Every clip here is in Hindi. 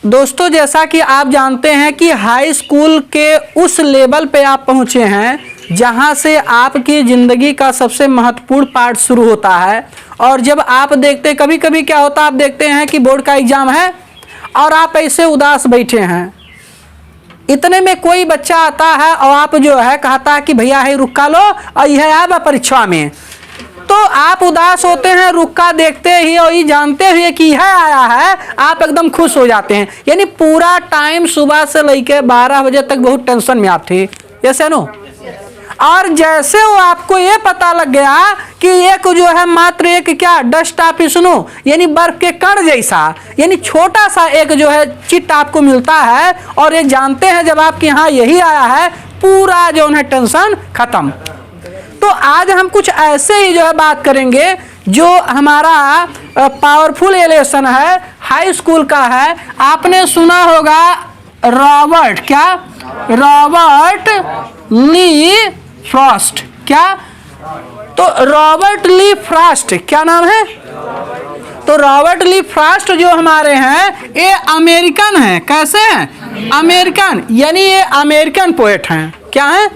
दोस्तों, जैसा कि आप जानते हैं कि हाई स्कूल के उस लेवल पे आप पहुंचे हैं जहां से आपकी ज़िंदगी का सबसे महत्वपूर्ण पार्ट शुरू होता है। और जब आप देखते, कभी कभी क्या होता है, आप देखते हैं कि बोर्ड का एग्ज़ाम है और आप ऐसे उदास बैठे हैं। इतने में कोई बच्चा आता है और आप जो है कहता है कि भैया है रुका लो और यह आया परीक्षा में, तो आप उदास होते हैं। रुका देखते ही और ये जानते हुए कि यह आया है, आप एकदम खुश हो जाते हैं। यानी पूरा टाइम सुबह से लेकर 12 बजे तक बहुत टेंशन में आप थे, ऐसे नो। और जैसे वो आपको ये पता लग गया कि एक जो है मात्र एक क्या डस्ट ऑफ स्नो, यानी बर्फ के कण जैसा, यानी छोटा सा एक जो है चिट आपको मिलता है, और ये जानते हैं जब आपके यहाँ यही आया है, पूरा जो है टेंशन खत्म। तो आज हम कुछ ऐसे ही जो है बात करेंगे जो हमारा पावरफुल एलेसन है, हाई स्कूल का है। आपने सुना होगा रॉबर्ट ली फ्रॉस्ट। क्या? तो रॉबर्ट ली फ्रॉस्ट क्या नाम है? तो रॉबर्ट ली फ्रॉस्ट जो हमारे हैं ये अमेरिकन हैं। कैसे हैं? अमेरिकन, यानी ये अमेरिकन पोएट हैं। क्या है?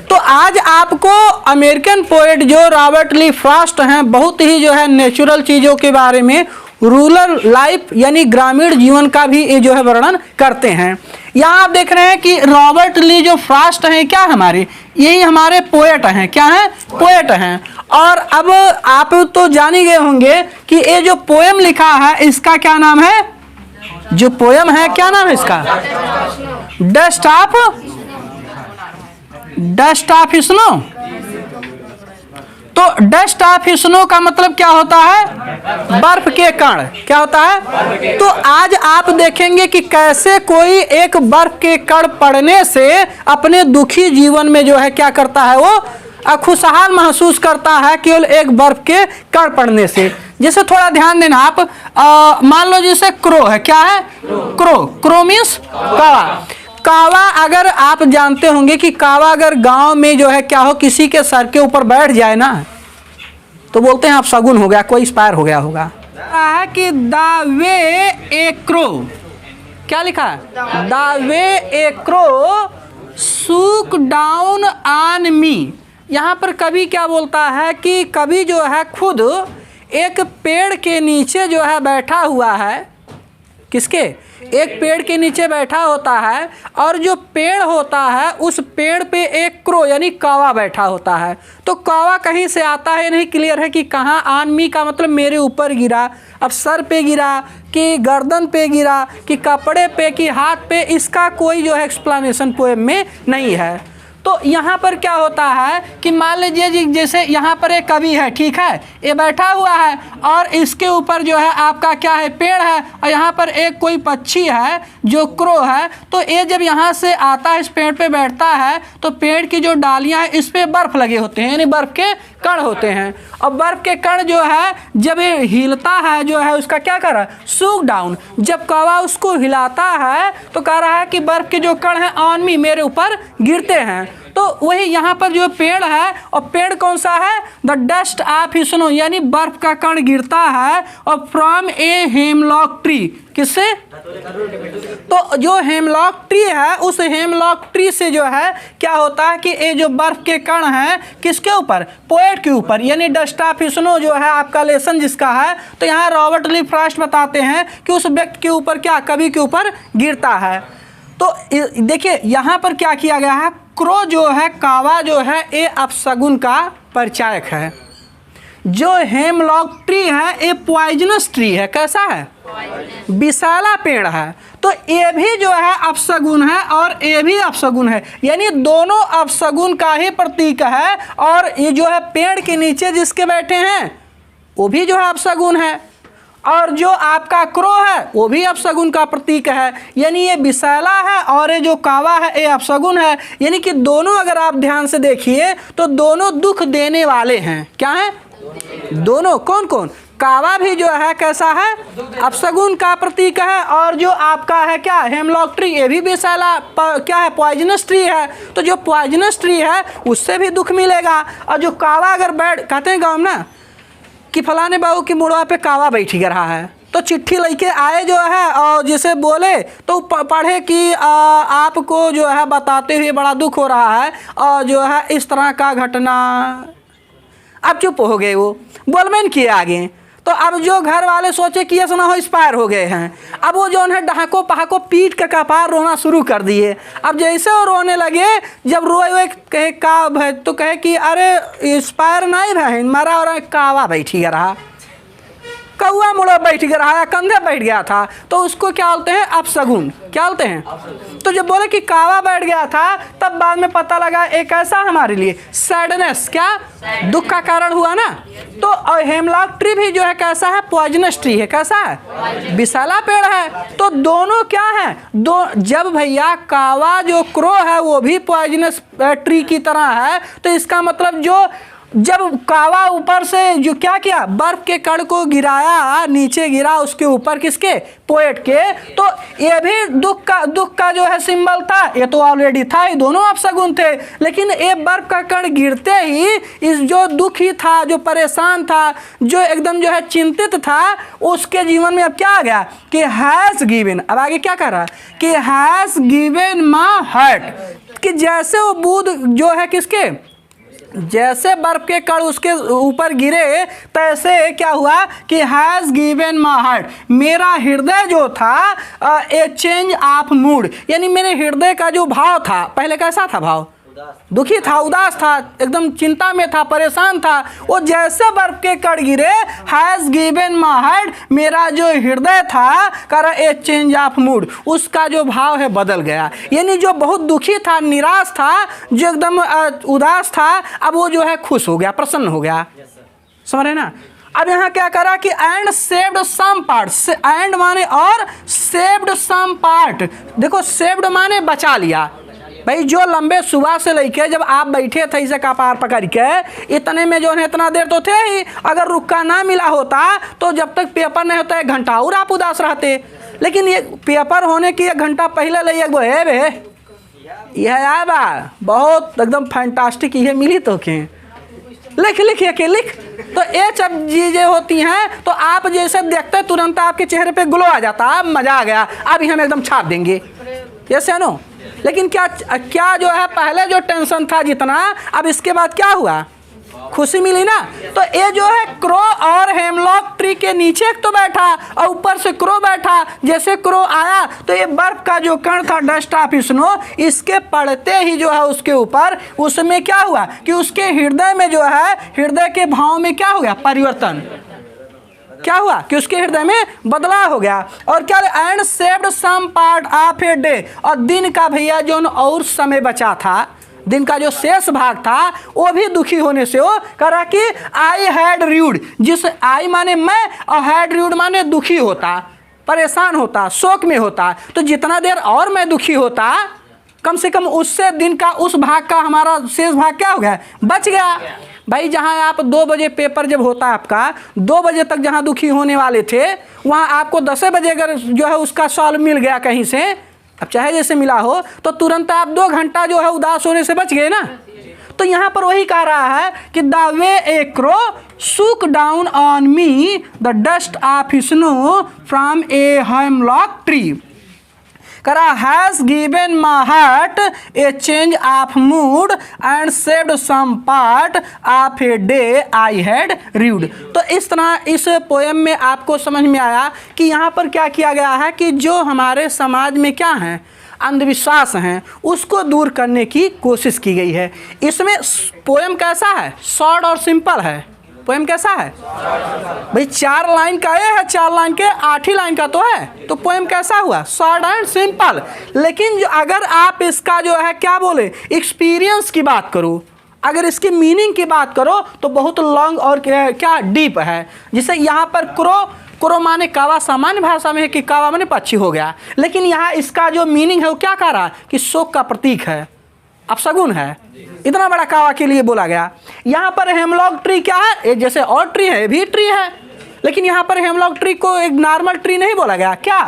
तो आज आपको अमेरिकन पोएट जो रॉबर्ट ली फ्रॉस्ट हैं बहुत ही जो है नेचुरल चीज़ों के बारे में, रूरल लाइफ यानी ग्रामीण जीवन का भी ये जो है वर्णन करते हैं। यहाँ आप देख रहे हैं कि रॉबर्ट ली जो फ्रॉस्ट हैं क्या हमारे, यही हमारे पोएट हैं। क्या हैं? पोएट हैं। और अब आप तो जान ही गए होंगे कि ये जो पोएम लिखा है इसका क्या नाम है? जो पोएम है क्या नाम है इसका? Dust of snow. तो डस्ट ऑफ स्नो का मतलब क्या होता है? बर्फ के कण। क्या होता है? तो आज आप देखेंगे कि कैसे कोई एक बर्फ के कण पड़ने से अपने दुखी जीवन में जो है क्या करता है, वो खुशहाल महसूस करता है केवल एक बर्फ के कण पड़ने से। जैसे थोड़ा ध्यान देना आप, मान लो जैसे क्रो है। क्या है? क्रो मीन्स कौवा। कावा, अगर आप जानते होंगे कि कावा अगर गांव में जो है क्या हो, किसी के सर के ऊपर बैठ जाए ना तो बोलते हैं आप शगुन हो गया, कोई इंस्पायर हो गया होगा। है कि द वे ए क्रो, क्या लिखा है? The way a crow shook down on me. यहाँ पर कवि क्या बोलता है कि कवि जो है खुद एक पेड़ के नीचे जो है बैठा हुआ है। किसके? एक पेड़ के नीचे बैठा होता है, और जो पेड़ होता है उस पेड़ पे एक क्रो यानी कौवा बैठा होता है। तो कौवा कहीं से आता है, नहीं क्लियर है कि कहाँ। आनमी का मतलब मेरे ऊपर गिरा। अब सर पे गिरा कि गर्दन पे गिरा कि कपड़े पे कि हाथ पे, इसका कोई जो है एक्सप्लेनेशन पोएम में नहीं है। तो यहाँ पर क्या होता है कि मान लीजिए जैसे यहाँ पर एक कवि है, ठीक है, ये बैठा हुआ है और इसके ऊपर जो है आपका क्या है, पेड़ है, और यहाँ पर एक कोई पक्षी है जो क्रो है। तो ये जब यहाँ से आता है, इस पेड़ पे बैठता है, तो पेड़ की जो डालियाँ हैं इस पे बर्फ लगे होते हैं, यानी बर्फ के कण होते हैं। और बर्फ के कण जो है जब ये हिलता है जो है उसका क्या कर रहा है, सूक डाउन। जब कौवा उसको हिलाता है तो कह रहा है कि बर्फ के जो कण हैं ऑन मी, मेरे ऊपर गिरते हैं। तो वही यहाँ पर जो पेड़ है, और पेड़ कौन सा है? द डस्ट ऑफ स्नो, यानी बर्फ का कण गिरता है। और फ्रॉम ए हेमलॉक ट्री, किससे? तो जो हेमलॉक ट्री है, उस हेमलॉक ट्री से जो है क्या होता है कि ये जो बर्फ के कण हैं किसके ऊपर? पोएट के ऊपर, यानी डस्ट ऑफ स्नो जो है आपका लेसन जिसका है। तो यहाँ रॉबर्ट ली फ्रॉस्ट बताते हैं कि उस व्यक्ति के ऊपर क्या, कवि के ऊपर गिरता है। तो देखिए यहाँ पर क्या किया गया है, क्रो जो है, कावा जो है, ये अपशगुन का परिचायक है। जो हेमलॉक ट्री है ये पॉइजनस ट्री है। कैसा है? विषैला पेड़ है। तो ये भी जो है अपशगुन है और ये भी अपशगुन है, यानी दोनों अपशगुन का ही प्रतीक है। और ये जो है पेड़ के नीचे जिसके बैठे हैं वो भी जो है अपशगुन है, और जो आपका क्रो है वो भी अपशगुन का प्रतीक है। यानी ये विषैला है और ये जो कावा है ये अपशगुन है। यानी कि दोनों अगर आप ध्यान से देखिए तो दोनों दुख देने वाले हैं। क्या है? दोनों। कौन कौन? कावा भी जो है कैसा है? अपशगुन का प्रतीक है। और जो आपका है क्या, हेमलॉक ट्री, ये भी विषैला क्या है, पॉइजनस ट्री है। तो जो पॉइजनस ट्री है उससे भी दुख मिलेगा। और जो कावा अगर बैठ, कहते हैं गाँव में ना कि फलाने बाबू की मुड़वा पे कावा बैठ रहा है, तो चिट्ठी लेके आए जो है और जिसे बोले तो पढ़े कि आपको जो है बताते हुए बड़ा दुख हो रहा है और जो है इस तरह का घटना। अब चुप हो गए, वो बोलबे न किए आगे। तो अब जो घर वाले सोचे कि ये सुना हो एक्सपायर हो गए हैं, अब वो जो है डहाको पहाको पीट के कपार रोना शुरू कर दिए। अब जैसे वो रोने लगे, जब रोए कहे का भाई, तो कहे कि अरे एक्सपायर नहीं भाई मरा, और कावा बैठ गया रहा, कौआ मुड़ा बैठ गया रहा, कंधे बैठ गया था, तो उसको क्या बोलते हैं अपशगुन। क्या बोलते हैं? तो जब बोले कि कावा बैठ गया था, तब बाद में पता लगा एक ऐसा हमारे लिए सैडनेस, क्या दुख का कारण हुआ ना। तो हेमलॉक ट्री भी जो है कैसा है? पॉइजनस ट्री है। कैसा है? विषैला पेड़ है। तो दोनों क्या है? जब भैया कावा जो क्रो है वो भी पॉइजनस ट्री की तरह है, तो इसका मतलब जो जब कावा ऊपर से जो क्या किया, बर्फ के कण को गिराया, नीचे गिरा उसके ऊपर, किसके? पोएट के। तो ये भी दुख का जो है सिंबल था, ये तो ऑलरेडी था, ये दोनों अपशगुन थे। लेकिन ये बर्फ का कण गिरते ही इस जो दुखी था, जो परेशान था, जो एकदम जो है चिंतित था, उसके जीवन में अब क्या आ गया कि हैज गिवन। अब आगे क्या कर रहा कि हैज गिवन माय हार्ट, कि जैसे वो बूंद जो है किसके, जैसे बर्फ के कण उसके ऊपर गिरे, तैसे क्या हुआ कि हैज गिवन माय हार्ट, मेरा हृदय जो था ए चेंज ऑफ मूड, यानी मेरे हृदय का जो भाव था, पहले कैसा था भाव? दुखी था, उदास था, एकदम चिंता में था, परेशान था। वो जैसे बर्फ के कण गिरे, हैज गिवन माय हार्ट, मेरा जो हृदय था कर ए चेंज ऑफ मूड, उसका जो भाव है बदल गया। यानी जो बहुत दुखी था, निराश था, जो एकदम उदास था, अब वो जो है खुश हो गया, प्रसन्न हो गया। समझ रहे ना? अब यहाँ क्या करा कि and saved some part, and माने और, सेव्ड सम पार्ट। देखो सेव्ड माने बचा लिया। भाई जो लंबे सुबह से लेके जब आप बैठे थे इसे कपार पकड़ के, इतने में जो है इतना देर तो थे ही, अगर रुक्का ना मिला होता तो जब तक पेपर नहीं होता 1 घंटा और आप उदास रहते। लेकिन ये पेपर होने की 1 घंटा पहले ले वो है बे, यह आया बा बहुत एकदम फैंटास्टिक, ये मिली तो के लिख लिख। तो ये सब चीजें होती हैं, तो आप जैसे देखते तुरंत आपके चेहरे पे ग्लो आ जाता, अब मजा आ गया, अभी हम एकदम छाप देंगे, ऐसे नो। लेकिन क्या जो है पहले जो टेंशन था जितना, अब इसके बाद क्या हुआ? खुशी मिली ना। तो ये जो है क्रो और हेमलॉक ट्री के नीचे तो बैठा और ऊपर से क्रो बैठा। जैसे क्रो आया तो ये बर्फ का जो कण था, डस्ट ऑफ स्नो, इसके पड़ते ही जो है उसके ऊपर, उसमें क्या हुआ कि उसके हृदय में जो है, हृदय के भाव में क्या हो गया? परिवर्तन। क्या हुआ कि उसके हृदय में बदलाव हो गया। और क्या? And saved some part of a day, और दिन का भैया जो और समय बचा था, दिन का जो शेष भाग था, वो भी दुखी होने से वो करा कि आई हैड र्यूड, जिस आई माने मैं और हैड र्यूड माने दुखी होता, परेशान होता, शोक में होता। तो जितना देर और मैं दुखी होता, कम से कम उससे दिन का उस भाग का हमारा शेष भाग क्या हो गया? बच गया। भाई जहाँ आप 2 बजे पेपर जब होता है आपका, 2 बजे तक जहाँ दुखी होने वाले थे, वहाँ आपको 10 बजे अगर जो है उसका सॉल्व मिल गया कहीं से, अब चाहे जैसे मिला हो, तो तुरंत आप 2 घंटा जो है उदास होने से बच गए ना। तो यहाँ पर वही कह रहा है कि the way a crow shook down on me the dust of snow from a hemlock tree, करा has given my heart a change of mood and saved some part of a day I had rued. तो इस तरह इस पोएम में आपको समझ में आया कि यहाँ पर क्या किया गया है कि जो हमारे समाज में क्या है, अंधविश्वास हैं, उसको दूर करने की कोशिश की गई है। इसमें पोएम कैसा है? शॉर्ट और सिंपल है। पोएम कैसा है भाई? 4 लाइन का ये है, 4 लाइन के 8 ही लाइन का तो है। तो पोएम कैसा हुआ? Short and simple. लेकिन जो अगर आप इसका जो है क्या बोले, एक्सपीरियंस की बात करो, अगर इसकी मीनिंग की बात करो तो बहुत लॉन्ग और क्या डीप है। जैसे यहाँ पर क्रो माने कावा, सामान्य भाषा में है कि कावा माने पक्षी हो गया, लेकिन यहाँ इसका जो मीनिंग है वो क्या कह रहा है कि शोक का प्रतीक है, अपशगुन है। इतना बड़ा कावा के लिए बोला गया। यहाँ पर हेमलॉक ट्री क्या है? एक जैसे और ट्री है, भी ट्री है, लेकिन यहाँ पर हेमलॉक ट्री को एक नॉर्मल ट्री नहीं बोला गया। क्या?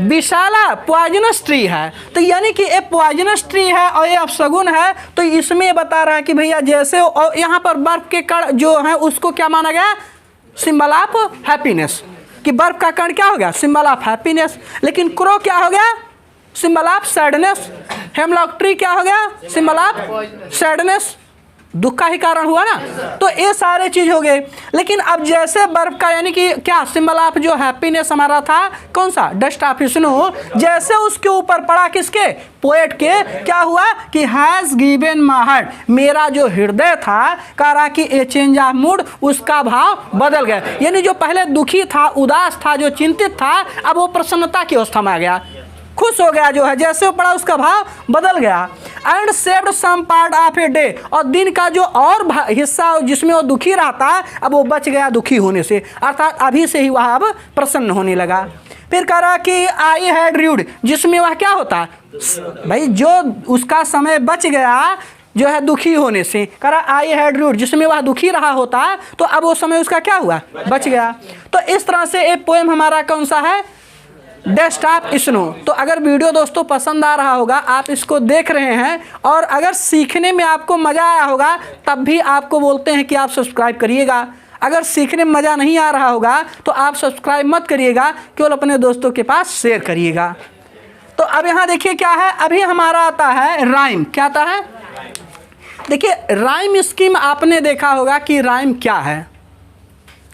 विशाला पॉइजनस ट्री है। तो यानी कि ये पॉइजनस ट्री है और ये अपशगुन है। तो इसमें बता रहा है कि भैया जैसे, और यहाँ पर बर्फ के कण जो है उसको क्या माना गया? Symbol of happiness. कि बर्फ का कण क्या हो गया, सिंबल ऑफ हैप्पीनेस। लेकिन क्रो क्या हो गया, symbol of sadness. Hemlock tree क्या हो गया, सिंबल ऑफ सैडनेस, दुख का ही कारण हुआ ना। तो ये सारे चीज हो गए। लेकिन अब जैसे बर्फ का यानी कि क्या सिंबल ऑफ जो हैप्पीनेस हमारा था कौन सा, डस्ट ऑफ स्नो, जैसे उसके ऊपर पड़ा किसके, पोएट के, क्या हुआ कि हैज गिवन माय हार्ट, मेरा जो हृदय था, कह रहा कि ए चेंज ऑफ मूड, उसका भाव बदल गया। यानी जो पहले दुखी था, उदास था, जो चिंतित था, अब वो प्रसन्नता की अवस्था में आ गया, खुश हो गया, जो है जैसे वो पड़ा उसका भाव बदल गया। And saved some part of a day, और दिन का जो और हिस्सा जिसमें वो दुखी रहता अब वो बच गया दुखी होने से, अर्थात अभी से ही वह अब प्रसन्न होने लगा। फिर कह रहा कि आई हैड र्यूड, जिसमें वह क्या होता भाई, जो उसका समय बच गया जो है दुखी होने से, कह रहा आई हैड र्यूड, जिसमें वह दुखी रहा होता तो अब वो समय उसका क्या हुआ, बच गया। तो इस तरह से एक पोएम हमारा कौन सा है, डस्ट ऑफ स्नो। तो अगर वीडियो दोस्तों पसंद आ रहा होगा, आप इसको देख रहे हैं और अगर सीखने में आपको मज़ा आया होगा, तब भी आपको बोलते हैं कि आप सब्सक्राइब करिएगा। अगर सीखने में मज़ा नहीं आ रहा होगा तो आप सब्सक्राइब मत करिएगा, केवल अपने दोस्तों के पास शेयर करिएगा। तो अब यहाँ देखिए क्या है, अभी हमारा आता है राइम। क्या आता है, देखिए राइम स्कीम आपने देखा होगा कि राइम क्या है,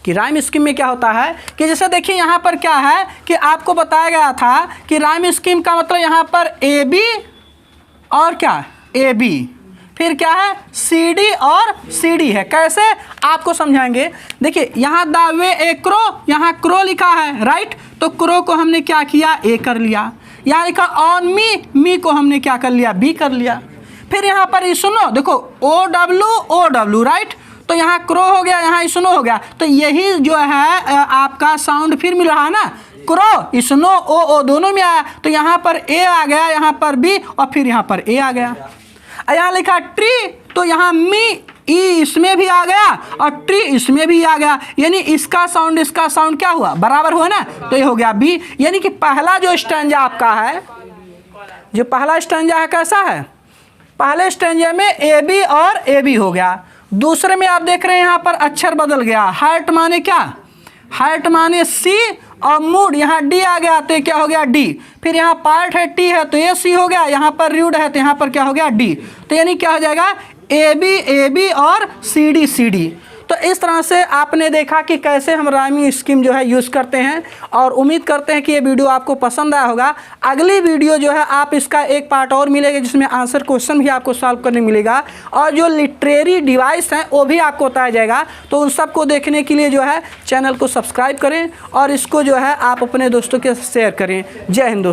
कि राइम स्कीम में क्या होता है कि जैसे देखिए यहाँ पर क्या है कि आपको बताया गया था कि राइम स्कीम का मतलब यहाँ पर ए बी और क्या ए बी, फिर क्या है सी डी और सी डी है। कैसे आपको समझाएंगे, देखिए यहाँ द वे ए क्रो, यहाँ क्रो लिखा है राइट, तो क्रो को हमने क्या किया, ए कर लिया। यहाँ लिखा ऑन मी, मी को हमने क्या कर लिया, बी कर लिया। फिर यहाँ पर सुनो, देखो ओ डब्ल्यू राइट, तो यहाँ क्रो हो गया, यहाँ स्नो हो गया, तो यही जो है आपका साउंड फिर मिल रहा है ना, क्रो स्नो ओ दोनों में आया, तो यहाँ पर ए आ गया, यहाँ पर बी और फिर यहाँ पर ए आ गया। यहाँ लिखा ट्री, तो यहाँ मी ई इसमें भी आ गया और ट्री इसमें भी आ गया, यानी इसका साउंड क्या हुआ, बराबर हुआ ना, तो ये हो गया बी। यानी कि पहला जो स्टैंजा आपका है, जो पहला स्टैंजा है कैसा है, पहले स्टैंजा में ए बी और ए बी हो गया। दूसरे में आप देख रहे हैं यहाँ पर अक्षर बदल गया, हार्ट माने क्या, हार्ट माने सी और मूड यहाँ डी आ गया, तो क्या हो गया डी। फिर यहाँ पार्ट है टी है तो ये सी हो गया, यहाँ पर र्यूड है तो यहाँ पर क्या हो गया डी। तो यानी क्या हो जाएगा ए बी और सी डी। तो इस तरह से आपने देखा कि कैसे हम राइमिंग स्कीम जो है यूज़ करते हैं, और उम्मीद करते हैं कि ये वीडियो आपको पसंद आया होगा। अगली वीडियो जो है आप इसका एक पार्ट और मिलेगा जिसमें आंसर क्वेश्चन भी आपको सॉल्व करने मिलेगा, और जो लिटरेरी डिवाइस हैं वो भी आपको बताया जाएगा। तो उन सबको देखने के लिए जो है चैनल को सब्सक्राइब करें और इसको जो है आप अपने दोस्तों के साथ शेयर करें। जय हिंद दोस्तों।